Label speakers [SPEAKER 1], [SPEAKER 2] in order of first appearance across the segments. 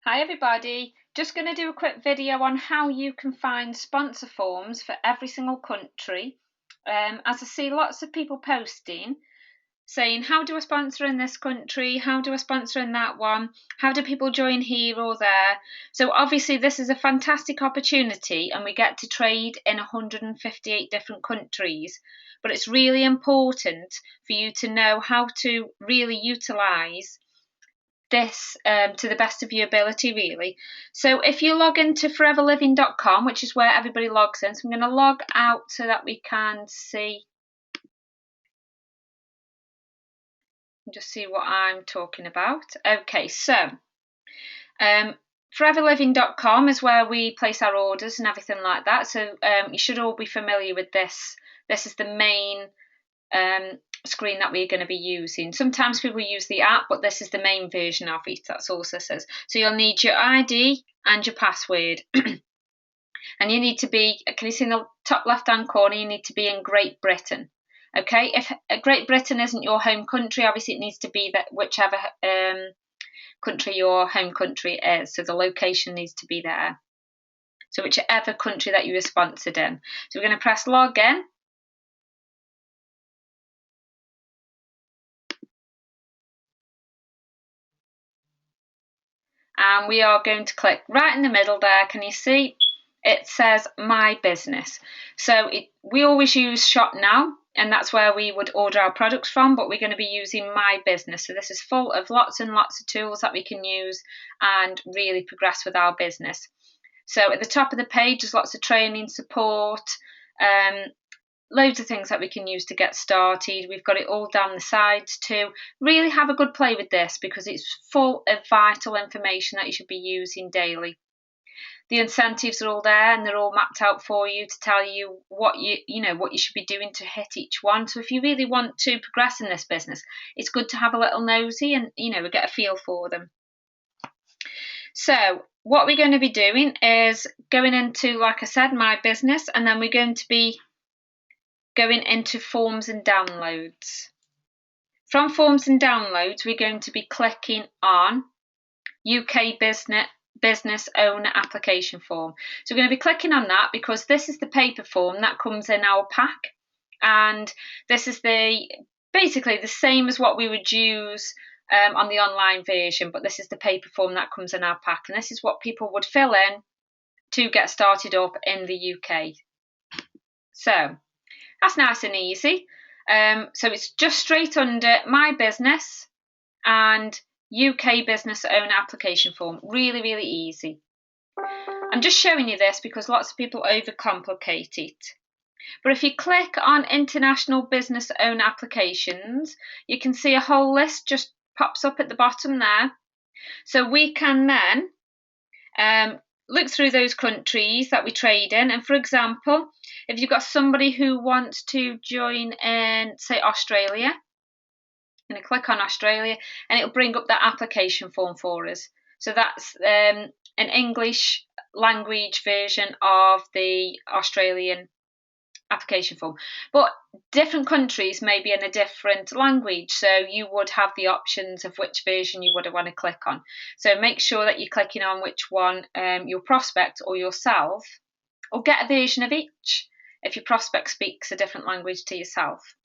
[SPEAKER 1] Hi everybody, just going to do a quick video on how you can find sponsor forms for every single country. As I see lots of people posting saying, how do I sponsor in this country? How do I sponsor in that one? How do people join here or there? So obviously this is a fantastic opportunity and we get to trade in 158 different countries. But it's really important for you to know how to really utilise this to the best of your ability, really. So if you log into foreverliving.com, which is where everybody logs in, so I'm going to log out so that we can see, just see what I'm talking about. Okay, so foreverliving.com is where we place our orders and everything like that. So you should all be familiar with this. This is the main screen that we're going to be using. Sometimes people use the app, but this is the main version of it. That's all this is. So you'll need your ID and your password. And you need to be, can you see in the top left hand corner, you need to be in Great Britain. Okay, if Great Britain isn't your home country, obviously it needs to be that whichever country your home country is. So the location needs to be there. So whichever country that you were sponsored in. So we're going to press login. And we are going to click right in the middle there. Can you see? It says My Business. So we always use Shop Now, and that's where we would order our products from, but we're going to be using My Business. So this is full of lots and lots of tools that we can use and really progress with our business. So at the top of the page, there's lots of training, support, loads of things that we can use to get started. We've got it all down the sides too. Really have a good play with this because it's full of vital information that you should be using daily. The incentives are all there and they're all mapped out for you to tell you what you should be doing to hit each one. So if you really want to progress in this business, it's good to have a little nosy and get a feel for them. So what we're going to be doing is going into, like I said, My Business, and then we're going to be going into Forms and Downloads. From Forms and Downloads, we're going to be clicking on UK Business Owner Application Form. So we're going to be clicking on that because this is the paper form that comes in our pack, and this is basically the same as what we would use on the online version, but this is the paper form that comes in our pack, and this is what people would fill in to get started up in the UK. So that's nice and easy. So it's just straight under My Business and UK Business Owner Application Form. Really, really easy. I'm just showing you this because lots of people overcomplicate it. But if you click on International Business Owner Applications, you can see a whole list just pops up at the bottom there. So we can then look through those countries that we trade in. And for example, if you've got somebody who wants to join in, say, Australia, I'm going to click on Australia and it'll bring up that application form for us. So that's an English language version of the Australian application form. But different countries may be in a different language, so you would have the options of which version you would want to click on. So make sure that you're clicking on which one your prospect or yourself, or get a version of each if your prospect speaks a different language to yourself,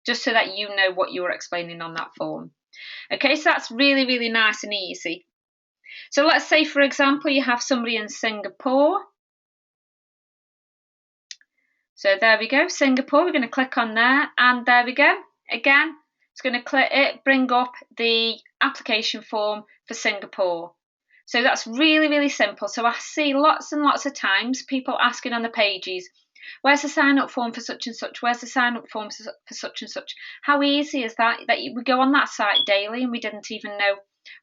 [SPEAKER 1] just so that you know what you're explaining on that form. Okay, so that's really, really nice and easy. So let's say, for example, you have somebody in Singapore. So there we go, Singapore. We're going to click on there, and there we go. Again, it's going to bring up the application form for Singapore. So that's really, really simple. So I see lots and lots of times people asking on the pages, where's the sign up form for such and such? Where's the sign up form for such and such? How easy is that? That we go on that site daily and we didn't even know.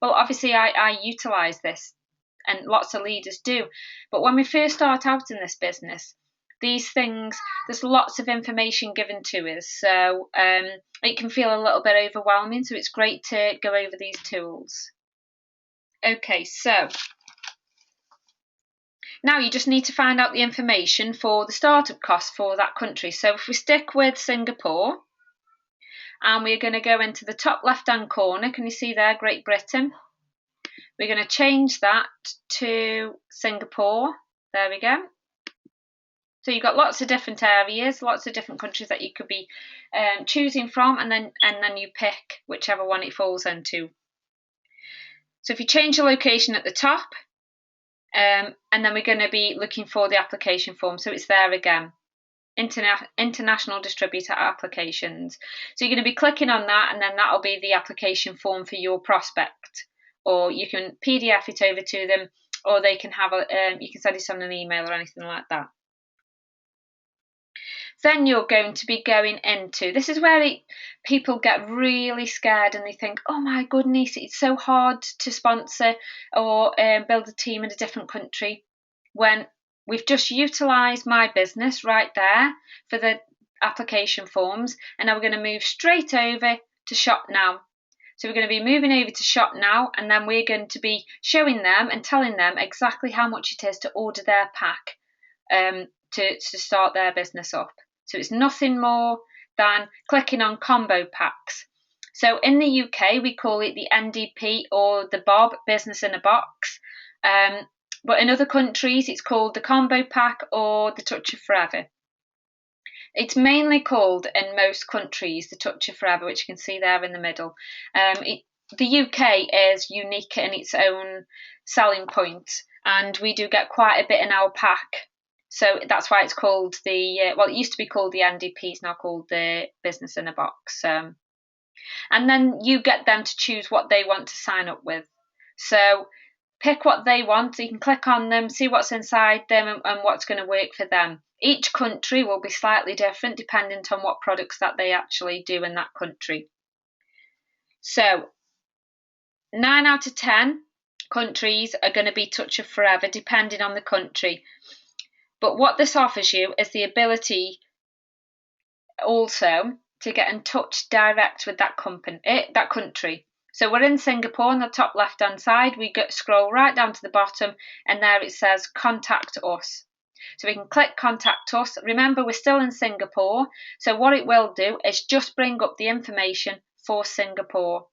[SPEAKER 1] Well, obviously I utilise this, and lots of leaders do. But when we first start out in this business, these things, there's lots of information given to us, so it can feel a little bit overwhelming, so it's great to go over these tools. Okay, so now you just need to find out the information for the startup costs for that country. So if we stick with Singapore, and we're going to go into the top left hand corner, can you see there, Great Britain? We're going to change that to Singapore. There we go. So you've got lots of different areas, lots of different countries that you could be choosing from, and then you pick whichever one it falls into. So if you change the location at the top, and then we're going to be looking for the application form. So it's there again, international distributor applications. So you're going to be clicking on that, and then that'll be the application form for your prospect. Or you can PDF it over to them, or they can have you can send it on an email or anything like that. Then you're going to be going into, this is where people get really scared and they think, oh my goodness, it's so hard to sponsor or build a team in a different country, when we've just utilised My Business right there for the application forms, and now we're going to move straight over to Shop Now. So we're going to be moving over to Shop Now, and then we're going to be showing them and telling them exactly how much it is to order their pack to start their business up. So it's nothing more than clicking on combo packs. So in the UK, we call it the NDP or the Bob, Business in a Box. But in other countries, it's called the combo pack or the Touch of Forever. It's mainly called in most countries the Touch of Forever, which you can see there in the middle. The UK is unique in its own selling point, and we do get quite a bit in our pack. So that's why it's called it used to be called the NDP, it's now called the Business in a Box. And then you get them to choose what they want to sign up with. So pick what they want, so you can click on them, see what's inside them and what's going to work for them. Each country will be slightly different depending on what products that they actually do in that country. So 9 out of 10 countries are going to be Touch of Forever depending on the country. But what this offers you is the ability also to get in touch direct with that country. So we're in Singapore on the top left hand side, we scroll right down to the bottom, and there it says contact us. So we can click contact us. Remember, we're still in Singapore, so what it will do is just bring up the information for Singapore.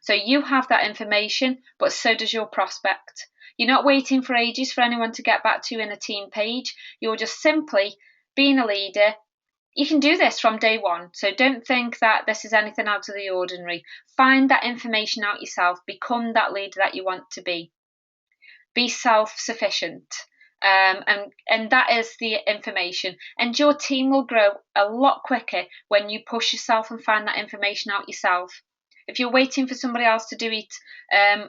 [SPEAKER 1] So you have that information, but so does your prospect. You're not waiting for ages for anyone to get back to you in a team page. You're just simply being a leader. You can do this from day one, so don't think that this is anything out of the ordinary. Find that information out yourself. Become that leader that you want to be. Be self-sufficient, and that is the information. And your team will grow a lot quicker when you push yourself and find that information out yourself. If you're waiting for somebody else to do it,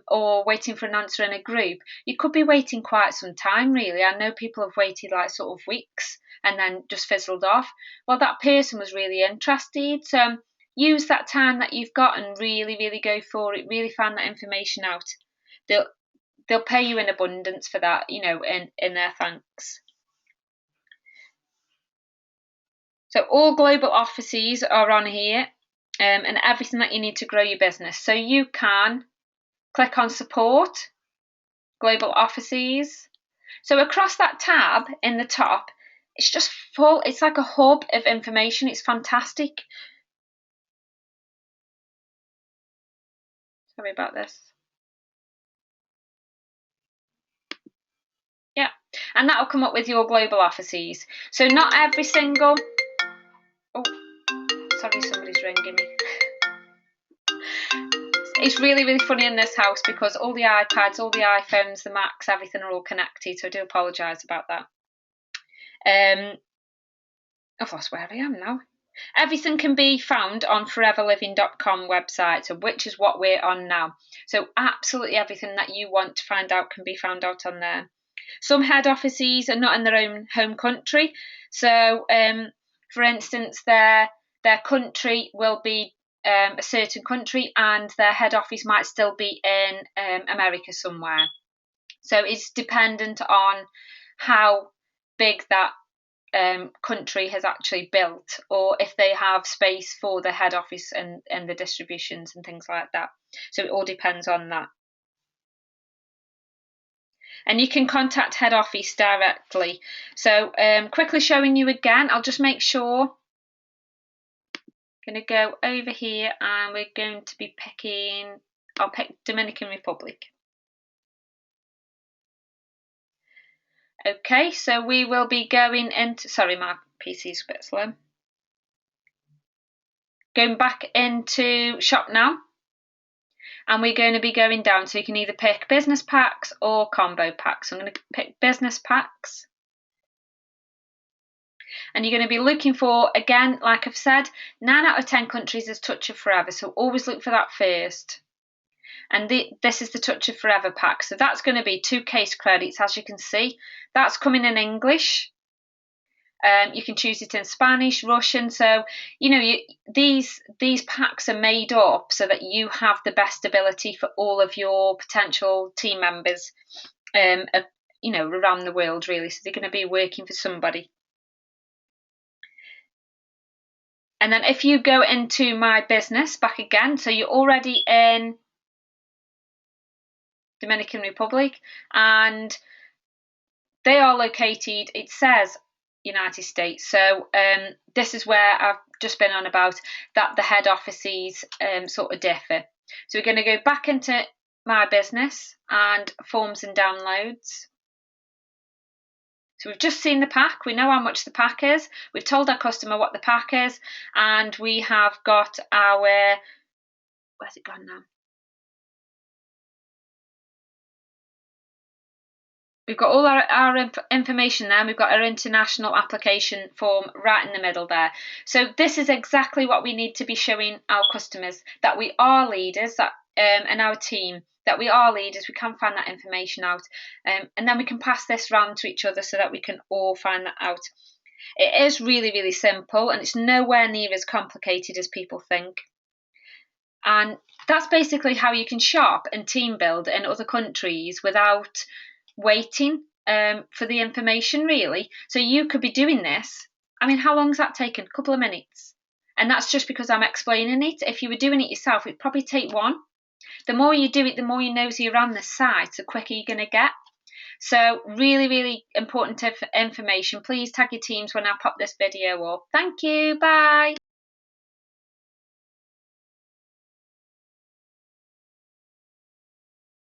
[SPEAKER 1] or waiting for an answer in a group, you could be waiting quite some time, really. I know people have waited like sort of weeks and then just fizzled off. Well, that person was really interested. So use that time that you've got and really, really go for it. Really find that information out. They'll pay you in abundance for that, in their thanks. So all global offices are on here. And everything that you need to grow your business. So you can click on support, global offices. So across that tab in the top, it's just full, it's like a hub of information. It's fantastic. Sorry about this. Yeah, and that'll come up with your global offices. So not every single, sorry, somebody's ringing me. It's really, really funny in this house because all the iPads, all the iPhones, the Macs, everything are all connected. So I do apologise about that. I've lost where I am now. Everything can be found on foreverliving.com website, so which is what we're on now. So absolutely everything that you want to find out can be found out on there. Some head offices are not in their own home country. So, for instance, their country will be a certain country and their head office might still be in America somewhere. So it's dependent on how big that country has actually built, or if they have space for the head office and the distributions and things like that. So it all depends on that. And you can contact head office directly. So quickly showing you again, I'll just make sure. Going to go over here and we're going to be picking, I'll pick Dominican Republic. Okay, so we will be going into, sorry, my PC's a bit slow. Going back into shop now. And we're going to be going down, so you can either pick business packs or combo packs. So I'm going to pick business packs. And you're going to be looking for, again, like I've said, 9 out of 10 countries is Touch of Forever. So always look for that first. And this is the Touch of Forever pack. So that's going to be 2 case credits, as you can see. That's coming in English. You can choose it in Spanish, Russian. So, you know, these packs are made up so that you have the best ability for all of your potential team members, you know, around the world, really. So they're going to be working for somebody. And then if you go into My Business back again, so you're already in Dominican Republic, and they are located, it says United States. So this is where I've just been on about that the head offices sort of differ. So we're going to go back into My Business and Forms and Downloads. So we've just seen the pack. We know how much the pack is. We've told our customer what the pack is, and we have got our, where's it gone now? We've got all our information there. We've got our international application form right in the middle there. So this is exactly what we need to be showing our customers, that we are leaders, that and our team, that we are leaders. We can find that information out, and then we can pass this round to each other so that we can all find that out. It is really, really simple, and it's nowhere near as complicated as people think. And that's basically how you can shop and team build in other countries without waiting for the information, really. So you could be doing this. I mean, how long has that taken? A couple of minutes. And that's just because I'm explaining it. If you were doing it yourself, it'd probably take 1. The more you do it, the more you nosy around the site, the quicker you're going to get. So really, really important information. Please tag your teams when I pop this video up. Thank you. Bye.